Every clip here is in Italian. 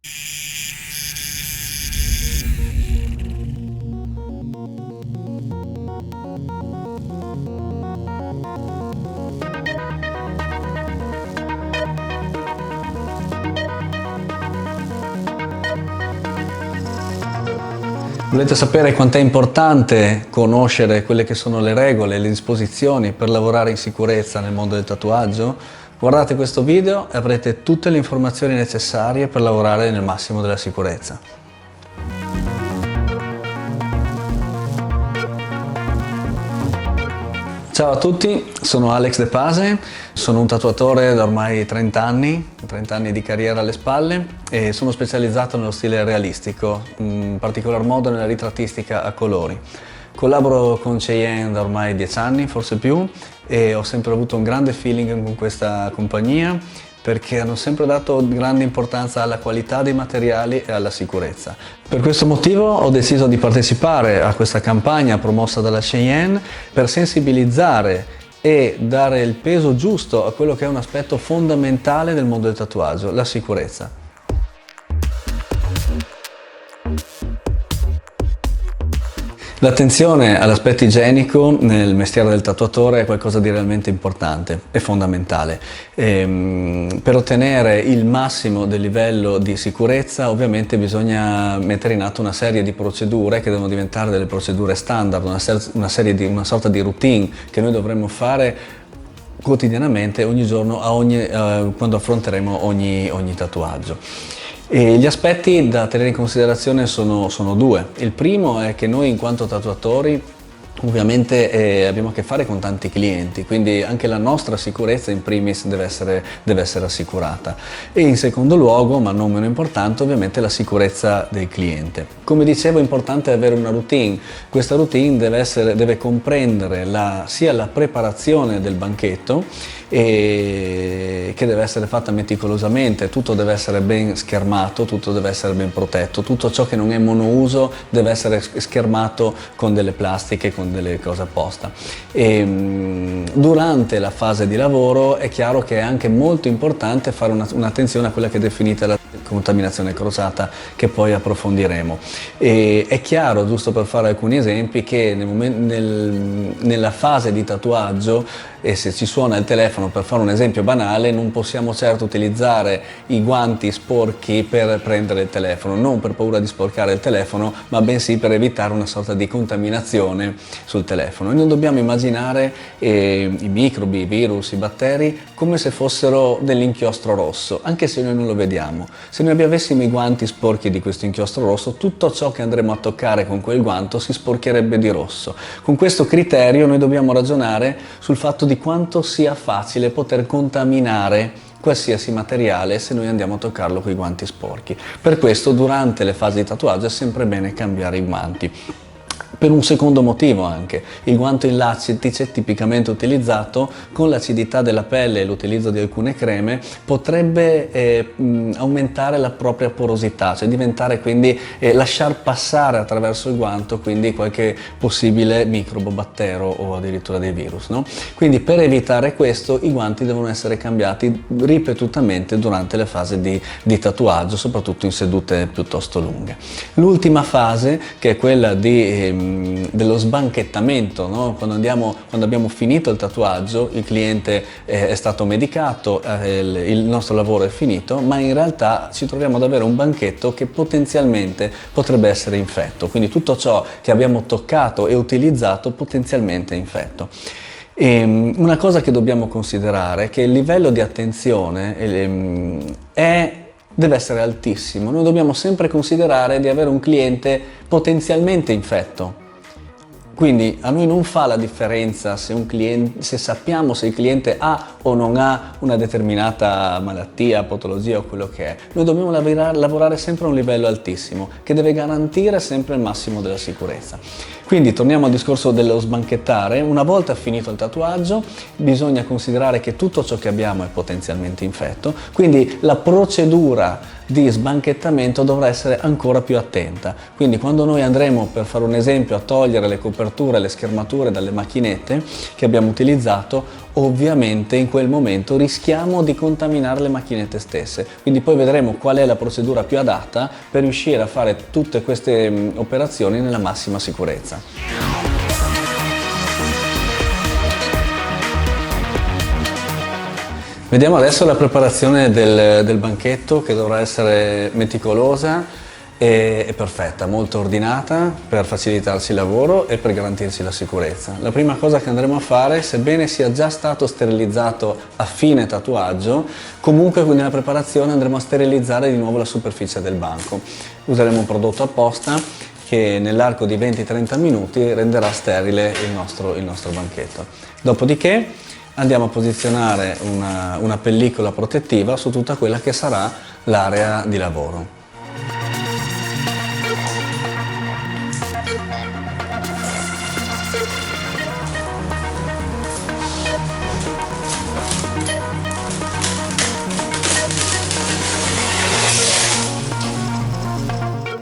Volete sapere quanto è importante conoscere quelle che sono le regole e le disposizioni per lavorare in sicurezza nel mondo del tatuaggio? Guardate questo video e avrete tutte le informazioni necessarie per lavorare nel massimo della sicurezza. Ciao a tutti, sono Alex De Pase, sono un tatuatore da ormai 30 anni di carriera alle spalle e sono specializzato nello stile realistico, in particolar modo nella ritrattistica a colori. Collaboro con Cheyenne da ormai 10 anni, forse più, e ho sempre avuto un grande feeling con questa compagnia perché hanno sempre dato grande importanza alla qualità dei materiali e alla sicurezza. Per questo motivo ho deciso di partecipare a questa campagna promossa dalla Cheyenne per sensibilizzare e dare il peso giusto a quello che è un aspetto fondamentale del mondo del tatuaggio, la sicurezza. L'attenzione all'aspetto igienico nel mestiere del tatuatore è qualcosa di realmente importante e fondamentale. Per ottenere il massimo del livello di sicurezza ovviamente bisogna mettere in atto una serie di procedure che devono diventare delle procedure standard, una sorta di routine che noi dovremmo fare quotidianamente, ogni giorno, quando affronteremo ogni tatuaggio. E gli aspetti da tenere in considerazione sono due. Il primo è che noi in quanto tatuatori ovviamente abbiamo a che fare con tanti clienti, quindi anche la nostra sicurezza in primis deve essere assicurata. E in secondo luogo, ma non meno importante, ovviamente la sicurezza del cliente. Come dicevo, è importante avere una routine. Questa routine deve comprendere sia la preparazione del banchetto, che deve essere fatta meticolosamente, tutto deve essere ben schermato, tutto deve essere ben protetto, tutto ciò che non è monouso deve essere schermato con delle plastiche, con delle cose apposta. Durante la fase di lavoro è chiaro che è anche molto importante fare un'attenzione a quella che è definita la contaminazione crociata, che poi approfondiremo. È chiaro, giusto per fare alcuni esempi, che nella fase di tatuaggio, e se ci suona il telefono, per fare un esempio banale, non possiamo certo utilizzare i guanti sporchi per prendere il telefono, non per paura di sporcare il telefono, ma bensì per evitare una sorta di contaminazione sul telefono. E noi dobbiamo immaginare i microbi, i virus, i batteri come se fossero dell'inchiostro rosso, anche se noi non lo vediamo. Se noi avessimo i guanti sporchi di questo inchiostro rosso, tutto ciò che andremo a toccare con quel guanto si sporcherebbe di rosso. Con questo criterio noi dobbiamo ragionare sul fatto di quanto sia facile poter contaminare qualsiasi materiale se noi andiamo a toccarlo con i guanti sporchi. Per questo durante le fasi di tatuaggio è sempre bene cambiare i guanti. Per un secondo motivo anche, il guanto in lattice tipicamente utilizzato con l'acidità della pelle e l'utilizzo di alcune creme potrebbe aumentare la propria porosità, cioè diventare quindi lasciar passare attraverso il guanto quindi qualche possibile microbo, battero o addirittura dei virus, no? Quindi per evitare questo i guanti devono essere cambiati ripetutamente durante le fasi di tatuaggio, soprattutto in sedute piuttosto lunghe. L'ultima fase, che è quella dello sbanchettamento, no? Quando abbiamo finito il tatuaggio, il cliente è stato medicato, il nostro lavoro è finito, ma in realtà ci troviamo ad avere un banchetto che potenzialmente potrebbe essere infetto, quindi tutto ciò che abbiamo toccato e utilizzato potenzialmente è infetto. E una cosa che dobbiamo considerare è che il livello di attenzione deve essere altissimo. Noi dobbiamo sempre considerare di avere un cliente potenzialmente infetto. Quindi a noi non fa la differenza se sappiamo se il cliente ha o non ha una determinata malattia, patologia o quello che è. Noi dobbiamo lavorare sempre a un livello altissimo che deve garantire sempre il massimo della sicurezza. Quindi torniamo al discorso dello sbanchettare. Una volta finito il tatuaggio bisogna considerare che tutto ciò che abbiamo è potenzialmente infetto, quindi la procedura di sbanchettamento dovrà essere ancora più attenta. Quindi quando noi andremo, per fare un esempio, a togliere le coperture, le schermature dalle macchinette che abbiamo utilizzato, ovviamente in quel momento rischiamo di contaminare le macchinette stesse. Quindi poi vedremo qual è la procedura più adatta per riuscire a fare tutte queste operazioni nella massima sicurezza. Vediamo adesso la preparazione del banchetto, che dovrà essere meticolosa e perfetta, molto ordinata per facilitarsi il lavoro e per garantirsi la sicurezza. La prima cosa che andremo a fare, sebbene sia già stato sterilizzato a fine tatuaggio, comunque nella preparazione andremo a sterilizzare di nuovo la superficie del banco. Useremo un prodotto apposta che nell'arco di 20-30 minuti renderà sterile il nostro banchetto. Dopodiché andiamo a posizionare una pellicola protettiva su tutta quella che sarà l'area di lavoro.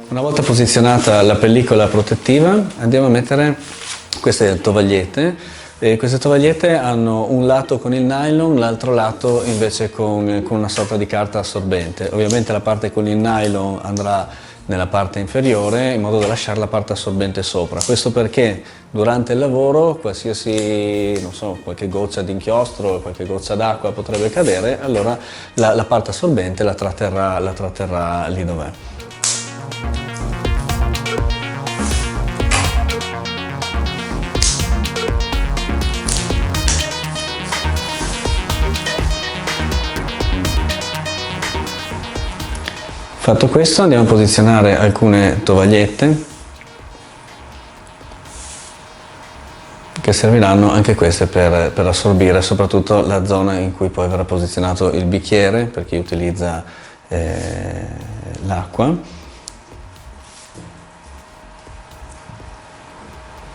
Una volta posizionata la pellicola protettiva, andiamo a mettere queste tovagliette. Queste tovagliette hanno un lato con il nylon, l'altro lato invece con una sorta di carta assorbente. Ovviamente la parte con il nylon andrà nella parte inferiore in modo da lasciare la parte assorbente sopra. Questo perché durante il lavoro qualsiasi, non so, qualche goccia di inchiostro, qualche goccia d'acqua potrebbe cadere, allora la parte assorbente la tratterrà lì dov'è. Fatto questo, andiamo a posizionare alcune tovagliette che serviranno anche queste per assorbire soprattutto la zona in cui poi verrà posizionato il bicchiere per chi utilizza l'acqua.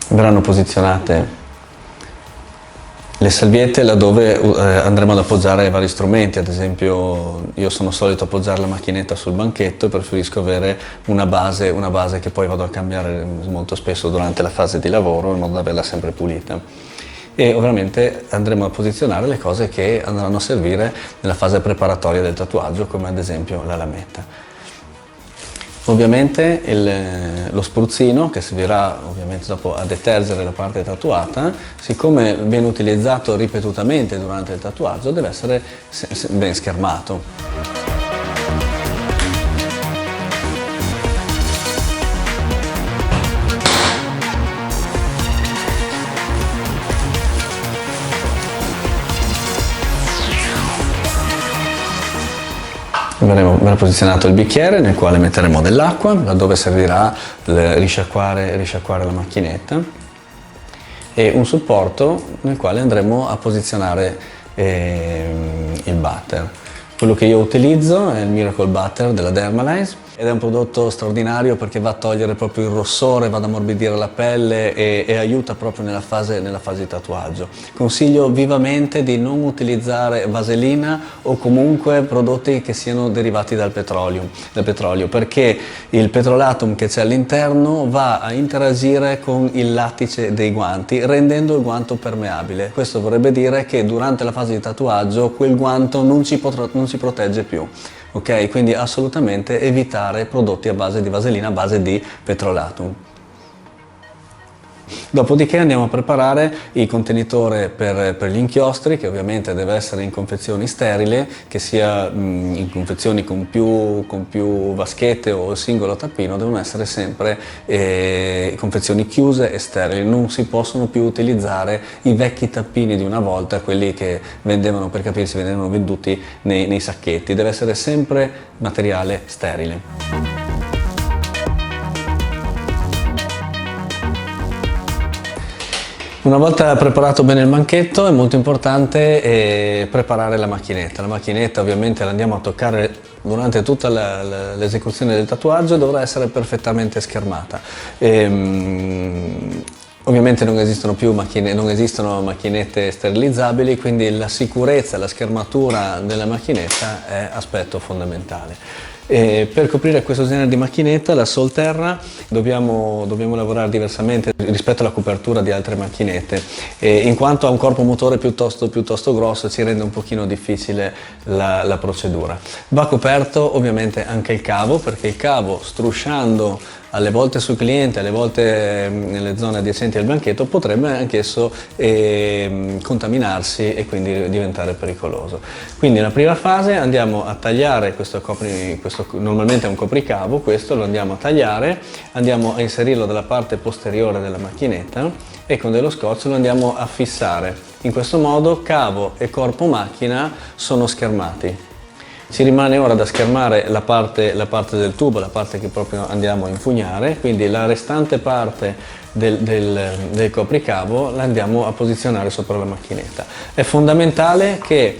Verranno posizionate le salviette laddove andremo ad appoggiare vari strumenti. Ad esempio io sono solito appoggiare la macchinetta sul banchetto e preferisco avere una base che poi vado a cambiare molto spesso durante la fase di lavoro in modo da averla sempre pulita. E ovviamente andremo a posizionare le cose che andranno a servire nella fase preparatoria del tatuaggio, come ad esempio la lametta. Ovviamente lo spruzzino, che servirà ovviamente dopo a detergere la parte tatuata, siccome viene utilizzato ripetutamente durante il tatuaggio, deve essere ben schermato. Verrà posizionato il bicchiere nel quale metteremo dell'acqua, laddove servirà risciacquare la macchinetta, e un supporto nel quale andremo a posizionare il butter. Quello che io utilizzo è il Miracle Butter della Dermalize ed è un prodotto straordinario perché va a togliere proprio il rossore, va ad ammorbidire la pelle e aiuta proprio nella fase di tatuaggio. Consiglio vivamente di non utilizzare vaselina o comunque prodotti che siano derivati dal petrolio, perché il petrolatum che c'è all'interno va a interagire con il lattice dei guanti rendendo il guanto permeabile. Questo vorrebbe dire che durante la fase di tatuaggio quel guanto non si protegge più. Ok, quindi assolutamente evitare prodotti a base di vaselina, a base di petrolatum. Dopodiché andiamo a preparare il contenitore per gli inchiostri, che ovviamente deve essere in confezioni sterili, che sia in confezioni con più vaschette o il singolo tappino, devono essere sempre confezioni chiuse e sterili. Non si possono più utilizzare i vecchi tappini di una volta, quelli che vendevano, per capirsi, venivano venduti nei sacchetti. Deve essere sempre materiale sterile. Una volta preparato bene il banchetto è molto importante preparare la macchinetta. La macchinetta ovviamente la andiamo a toccare durante tutta l'esecuzione del tatuaggio e dovrà essere perfettamente schermata. Ovviamente non esistono macchinette sterilizzabili, quindi la sicurezza e la schermatura della macchinetta è aspetto fondamentale. Per coprire questo genere di macchinetta, la Solterra, dobbiamo lavorare diversamente rispetto alla copertura di altre macchinette, in quanto ha un corpo motore piuttosto grosso, ci rende un pochino difficile la procedura. Va coperto ovviamente anche il cavo, perché il cavo, strusciando alle volte sul cliente, alle volte nelle zone adiacenti al banchetto, potrebbe anch'esso contaminarsi e quindi diventare pericoloso. Quindi nella prima fase andiamo a tagliare questo normalmente è un copricavo, questo lo andiamo a tagliare, andiamo a inserirlo dalla parte posteriore della macchinetta e con dello scotch lo andiamo a fissare. In questo modo cavo e corpo macchina sono schermati. Ci rimane ora da schermare la parte del tubo, la parte che proprio andiamo a infugnare, quindi la restante parte del copricavo la andiamo a posizionare sopra la macchinetta. È fondamentale che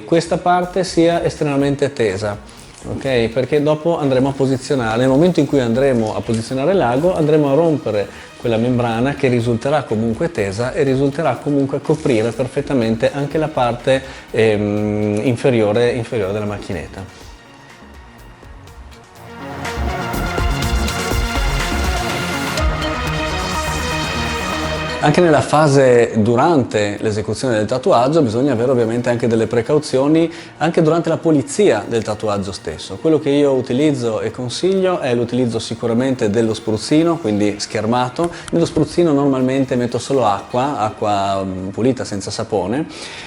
questa parte sia estremamente tesa, ok? Perché dopo andremo a posizionare, nel momento in cui andremo a posizionare l'ago, andremo a rompere quella membrana che risulterà comunque tesa e risulterà comunque coprire perfettamente anche la parte inferiore della macchinetta. Anche nella fase durante l'esecuzione del tatuaggio bisogna avere ovviamente anche delle precauzioni anche durante la pulizia del tatuaggio stesso. Quello che io utilizzo e consiglio è l'utilizzo sicuramente dello spruzzino, quindi schermato. Nello spruzzino normalmente metto solo acqua pulita senza sapone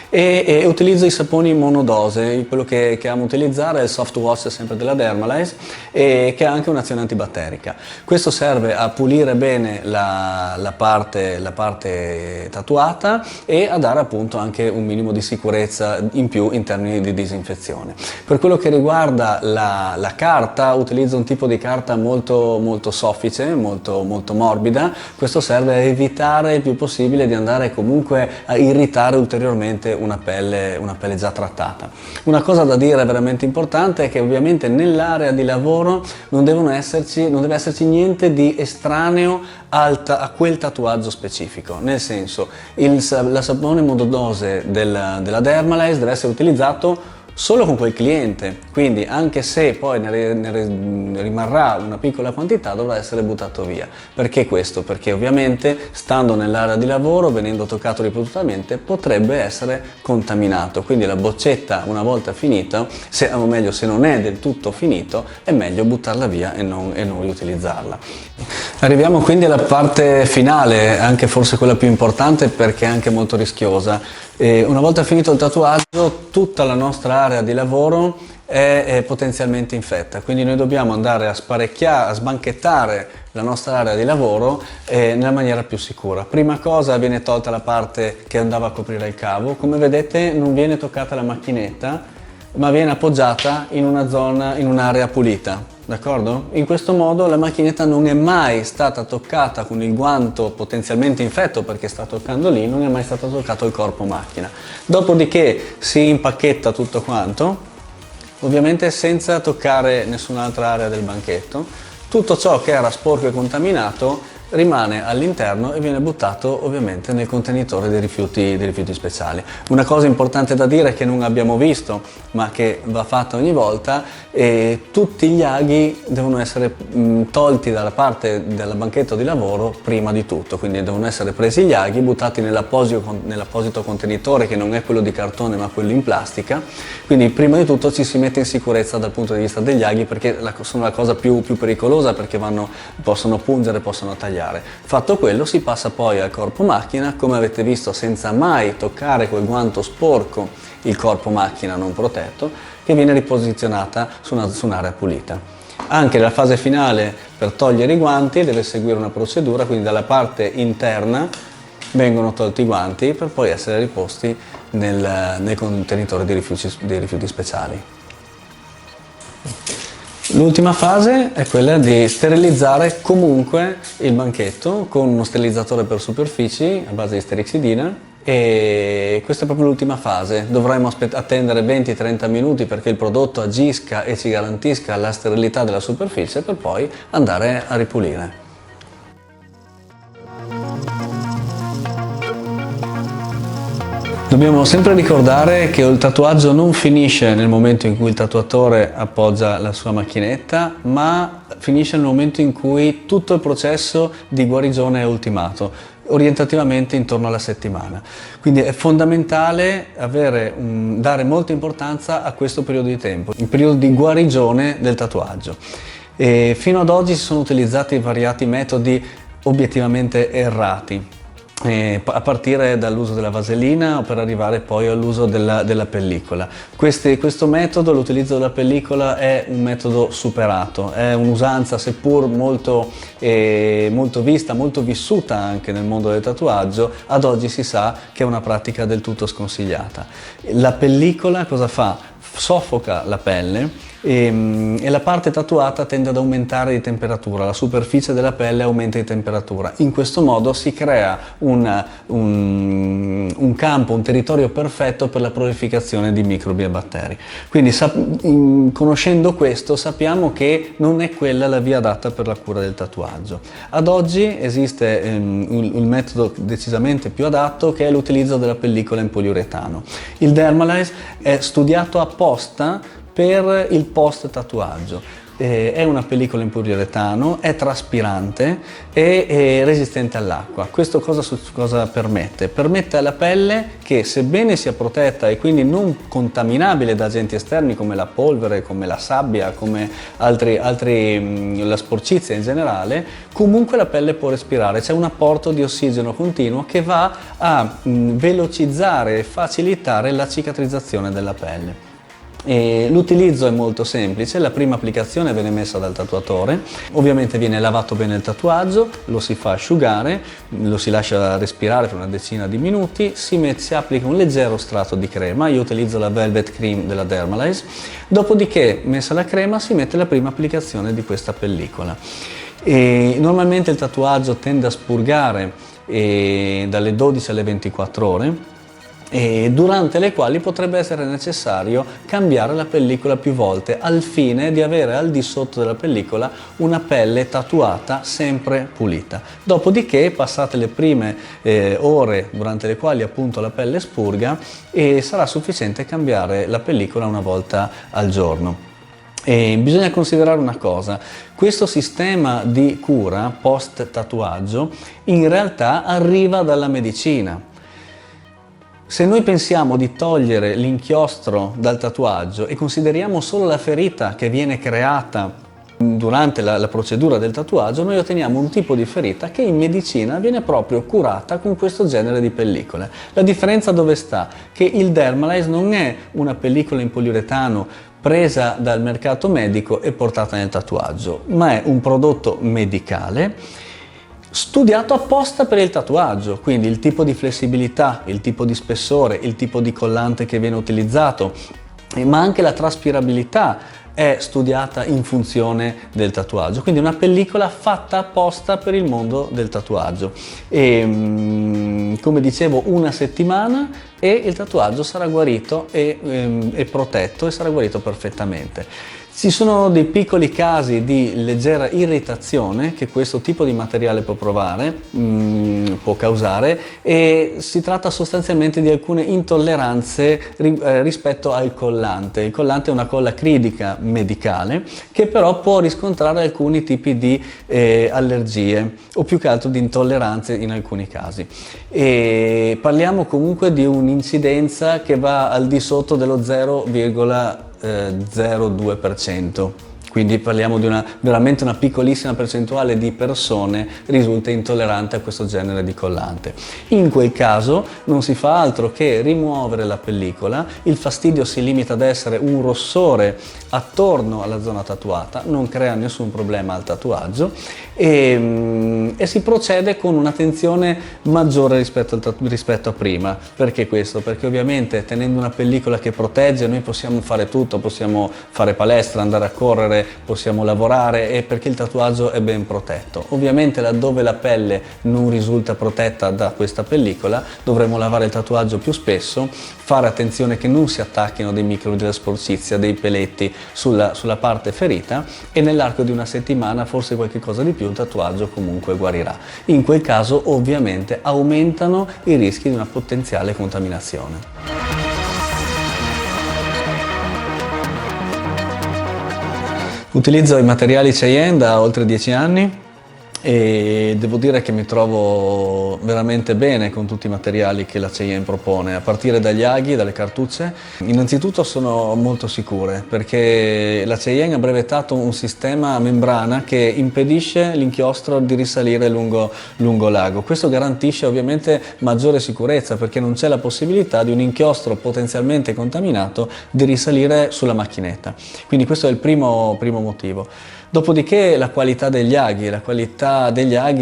e utilizzo i saponi monodose. Quello che amo utilizzare è il soft wash sempre della Dermalize che ha anche un'azione antibatterica. Questo serve a pulire bene la parte tatuata e a dare appunto anche un minimo di sicurezza in più in termini di disinfezione. Per quello che riguarda la carta, utilizzo un tipo di carta molto soffice, molto morbida. Questo serve a evitare il più possibile di andare comunque a irritare ulteriormente una pelle già trattata. Una cosa da dire veramente importante è che ovviamente nell'area di lavoro non deve esserci niente di estraneo a quel tatuaggio specifico, nel senso la sapone monodose della Dermalize deve essere utilizzato solo con quel cliente, quindi anche se poi ne rimarrà una piccola quantità dovrà essere buttato via. Perché questo? Perché ovviamente stando nell'area di lavoro, venendo toccato ripetutamente, potrebbe essere contaminato, quindi la boccetta una volta finita, o meglio se non è del tutto finito, è meglio buttarla via e non riutilizzarla. Arriviamo quindi alla parte finale, anche forse quella più importante perché è anche molto rischiosa. Una volta finito il tatuaggio, tutta la nostra area di lavoro è potenzialmente infetta, quindi noi dobbiamo andare a sbanchettare la nostra area di lavoro nella maniera più sicura. Prima cosa viene tolta la parte che andava a coprire il cavo, come vedete non viene toccata la macchinetta, ma viene appoggiata in un'area pulita. D'accordo? In questo modo la macchinetta non è mai stata toccata con il guanto potenzialmente infetto perché sta toccando lì, non è mai stato toccato il corpo macchina. Dopodiché si impacchetta tutto quanto, ovviamente senza toccare nessun'altra area del banchetto. Tutto ciò che era sporco e contaminato rimane all'interno e viene buttato ovviamente nel contenitore dei rifiuti speciali. Una cosa importante da dire che non abbiamo visto ma che va fatta ogni volta è tutti gli aghi devono essere tolti dalla parte del banchetto di lavoro prima di tutto, quindi devono essere presi gli aghi, buttati nell'apposito contenitore che non è quello di cartone ma quello in plastica, quindi prima di tutto ci si mette in sicurezza dal punto di vista degli aghi perché sono la cosa più pericolosa perché possono pungere, possono tagliare. Fatto quello si passa poi al corpo macchina, come avete visto senza mai toccare quel guanto sporco il corpo macchina non protetto, che viene riposizionata su un'area pulita. Anche nella fase finale per togliere i guanti deve seguire una procedura, quindi dalla parte interna vengono tolti i guanti per poi essere riposti nel contenitore dei rifiuti speciali. L'ultima fase è quella di sterilizzare comunque il banchetto con uno sterilizzatore per superfici a base di sterixidina e questa è proprio l'ultima fase. Dovremo attendere 20-30 minuti perché il prodotto agisca e ci garantisca la sterilità della superficie per poi andare a ripulire. Dobbiamo sempre ricordare che il tatuaggio non finisce nel momento in cui il tatuatore appoggia la sua macchinetta, ma finisce nel momento in cui tutto il processo di guarigione è ultimato, orientativamente intorno alla settimana. Quindi è fondamentale dare molta importanza a questo periodo di tempo, il periodo di guarigione del tatuaggio. E fino ad oggi si sono utilizzati svariati metodi obiettivamente errati, a partire dall'uso della vasellina per arrivare poi all'uso della pellicola. Questo metodo, l'utilizzo della pellicola, è un metodo superato, è un'usanza seppur molto vista, molto vissuta anche nel mondo del tatuaggio. Ad oggi si sa che è una pratica del tutto sconsigliata. La pellicola cosa fa? Soffoca la pelle e la parte tatuata tende ad aumentare di temperatura, la superficie della pelle aumenta di temperatura. In questo modo si crea un campo, un territorio perfetto per la prolificazione di microbi e batteri. Quindi conoscendo questo sappiamo che non è quella la via adatta per la cura del tatuaggio. Ad oggi esiste un metodo decisamente più adatto, che è l'utilizzo della pellicola in poliuretano. Il Dermalize è studiato apposta per il post tatuaggio. È una pellicola in poliuretano, è traspirante e è resistente all'acqua. Questo cosa permette? Permette alla pelle che, sebbene sia protetta e quindi non contaminabile da agenti esterni come la polvere, come la sabbia, come la sporcizia in generale, comunque la pelle può respirare. C'è un apporto di ossigeno continuo che va a velocizzare e facilitare la cicatrizzazione della pelle. L'utilizzo è molto semplice. La prima applicazione viene messa dal tatuatore, ovviamente viene lavato bene il tatuaggio, lo si fa asciugare, lo si lascia respirare per una decina di minuti, si applica un leggero strato di crema. Io utilizzo la Velvet Cream della Dermalize. Dopodiché, messa la crema, si mette la prima applicazione di questa pellicola. Normalmente il tatuaggio tende a spurgare dalle 12 alle 24 ore, durante le quali potrebbe essere necessario cambiare la pellicola più volte, al fine di avere al di sotto della pellicola una pelle tatuata sempre pulita. Dopodiché, passate le prime ore durante le quali appunto la pelle spurga, sarà sufficiente cambiare la pellicola una volta al giorno. Bisogna considerare una cosa: questo sistema di cura post tatuaggio in realtà arriva dalla medicina. Se noi pensiamo di togliere l'inchiostro dal tatuaggio e consideriamo solo la ferita che viene creata durante la procedura del tatuaggio, noi otteniamo un tipo di ferita che in medicina viene proprio curata con questo genere di pellicole. La differenza dove sta? Che il Dermalize non è una pellicola in poliuretano presa dal mercato medico e portata nel tatuaggio, ma è un prodotto medicale studiato apposta per il tatuaggio. Quindi il tipo di flessibilità, il tipo di spessore, il tipo di collante che viene utilizzato, ma anche la traspirabilità è studiata in funzione del tatuaggio. Quindi una pellicola fatta apposta per il mondo del tatuaggio. Come dicevo, una settimana e il tatuaggio sarà guarito e protetto, e sarà guarito perfettamente. Ci sono dei piccoli casi di leggera irritazione che questo tipo di materiale può causare, e si tratta sostanzialmente di alcune intolleranze rispetto al collante. Il collante è una colla acrilica medicale che però può riscontrare alcuni tipi di allergie, o più che altro di intolleranze in alcuni casi. E parliamo comunque di un'incidenza che va al di sotto dello 0,02%. Quindi parliamo di veramente una piccolissima percentuale di persone risulta intollerante a questo genere di collante. In quel caso non si fa altro che rimuovere la pellicola, il fastidio si limita ad essere un rossore attorno alla zona tatuata, non crea nessun problema al tatuaggio, e si procede con un'attenzione maggiore rispetto a prima. Perché questo? Perché ovviamente tenendo una pellicola che protegge noi possiamo fare tutto, possiamo fare palestra, andare a correre, possiamo lavorare e perché il tatuaggio è ben protetto. Ovviamente laddove la pelle non risulta protetta da questa pellicola dovremo lavare il tatuaggio più spesso, fare attenzione che non si attacchino dei microbi della sporcizia, dei peletti sulla parte ferita, e nell'arco di una settimana, forse qualche cosa di più, il tatuaggio comunque guarirà. In quel caso ovviamente aumentano i rischi di una potenziale contaminazione. Utilizzo i materiali Cheyenne da oltre 10 anni e devo dire che mi trovo veramente bene con tutti i materiali che la Cheyenne propone, a partire dagli aghi, dalle cartucce. Innanzitutto sono molto sicure perché la Cheyenne ha brevettato un sistema a membrana che impedisce l'inchiostro di risalire lungo l'ago. Questo garantisce ovviamente maggiore sicurezza perché non c'è la possibilità di un inchiostro potenzialmente contaminato di risalire sulla macchinetta. Quindi questo è il primo motivo. Dopodiché la qualità degli aghi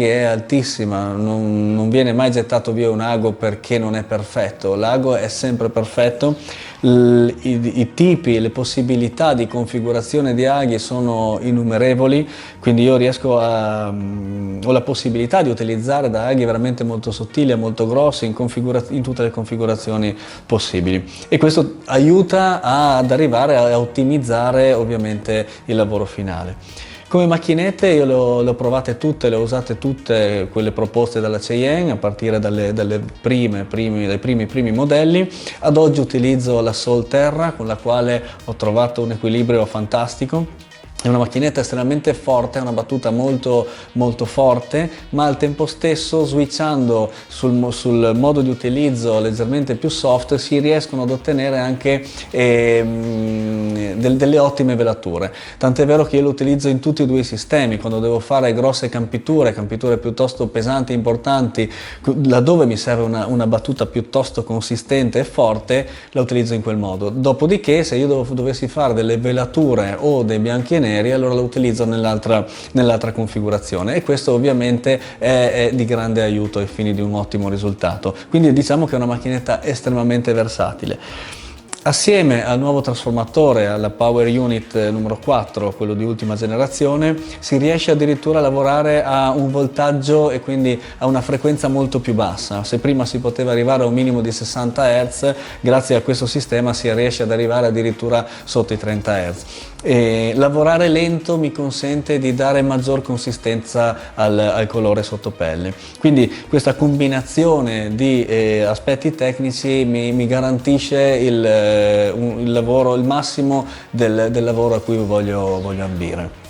è altissima, non viene mai gettato via un ago perché non è perfetto, l'ago è sempre perfetto, i tipi, le possibilità di configurazione di aghi sono innumerevoli, quindi io ho la possibilità di utilizzare da aghi veramente molto sottili a molto grossi in tutte le configurazioni possibili, e questo aiuta ad arrivare a ottimizzare ovviamente il lavoro finale. Come macchinette io le ho provate tutte, le ho usate tutte quelle proposte dalla Cheyenne, a partire dai primi modelli. Ad oggi utilizzo la Solterra, con la quale ho trovato un equilibrio fantastico. È una macchinetta estremamente forte, ha una battuta molto forte, ma al tempo stesso, switchando sul modo di utilizzo leggermente più soft, si riescono ad ottenere anche delle ottime velature. Tant'è vero che io lo utilizzo in tutti e due i sistemi, quando devo fare grosse campiture piuttosto pesanti e importanti, laddove mi serve una battuta piuttosto consistente e forte, la utilizzo in quel modo. Dopodiché, se io dovessi fare delle velature o dei bianchi e neri, allora lo utilizzo nell'altra configurazione, e questo ovviamente è di grande aiuto ai fini di un ottimo risultato. Quindi diciamo che è una macchinetta estremamente versatile. Assieme al nuovo trasformatore, alla Power Unit numero 4, quello di ultima generazione, si riesce addirittura a lavorare a un voltaggio e quindi a una frequenza molto più bassa. Se prima si poteva arrivare a un minimo di 60 Hz, grazie a questo sistema si riesce ad arrivare addirittura sotto i 30 Hz. E lavorare lento mi consente di dare maggior consistenza al colore sotto pelle. Quindi questa combinazione di aspetti tecnici mi garantisce il massimo del lavoro a cui voglio ambire.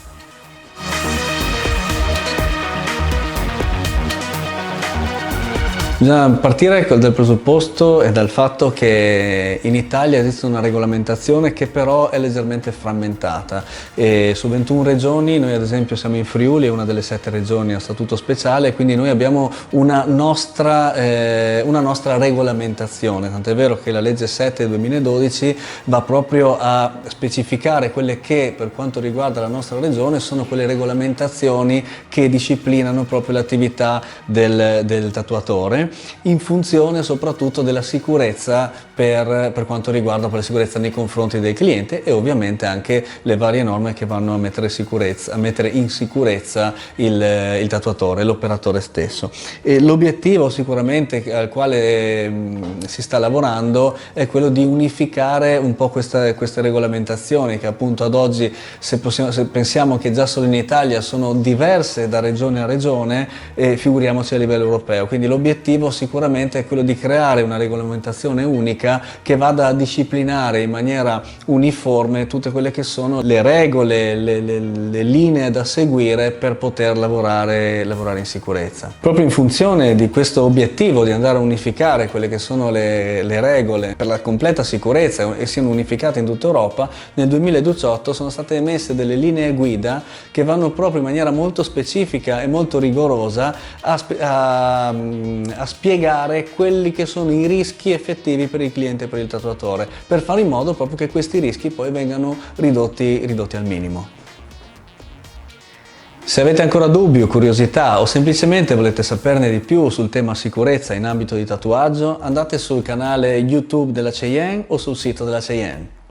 Bisogna partire dal presupposto e dal fatto che in Italia esiste una regolamentazione che però è leggermente frammentata, e su 21 regioni, noi ad esempio siamo in Friuli, è una delle 7 regioni a statuto speciale, quindi noi abbiamo una nostra regolamentazione, tant'è vero che la legge 7 del 2012 va proprio a specificare quelle che, per quanto riguarda la nostra regione, sono quelle regolamentazioni che disciplinano proprio l'attività del tatuatore, in funzione soprattutto della sicurezza per quanto riguarda la sicurezza nei confronti del cliente, e ovviamente anche le varie norme che vanno a mettere in sicurezza il tatuatore, l'operatore stesso. E l'obiettivo sicuramente al quale si sta lavorando è quello di unificare un po' queste regolamentazioni, che appunto ad oggi, se pensiamo che già solo in Italia sono diverse da regione a regione, figuriamoci a livello europeo. Quindi l'obiettivo sicuramente è quello di creare una regolamentazione unica che vada a disciplinare in maniera uniforme tutte quelle che sono le regole, le linee da seguire per poter lavorare in sicurezza. Proprio in funzione di questo obiettivo di andare a unificare quelle che sono le regole per la completa sicurezza e siano unificate in tutta Europa, nel 2018 sono state emesse delle linee guida che vanno proprio in maniera molto specifica e molto rigorosa a spiegare quelli che sono i rischi effettivi per il cliente e per il tatuatore, per fare in modo proprio che questi rischi poi vengano ridotti al minimo. Se avete ancora dubbi o curiosità, o semplicemente volete saperne di più sul tema sicurezza in ambito di tatuaggio, andate sul canale YouTube della Cheyenne o sul sito della Cheyenne.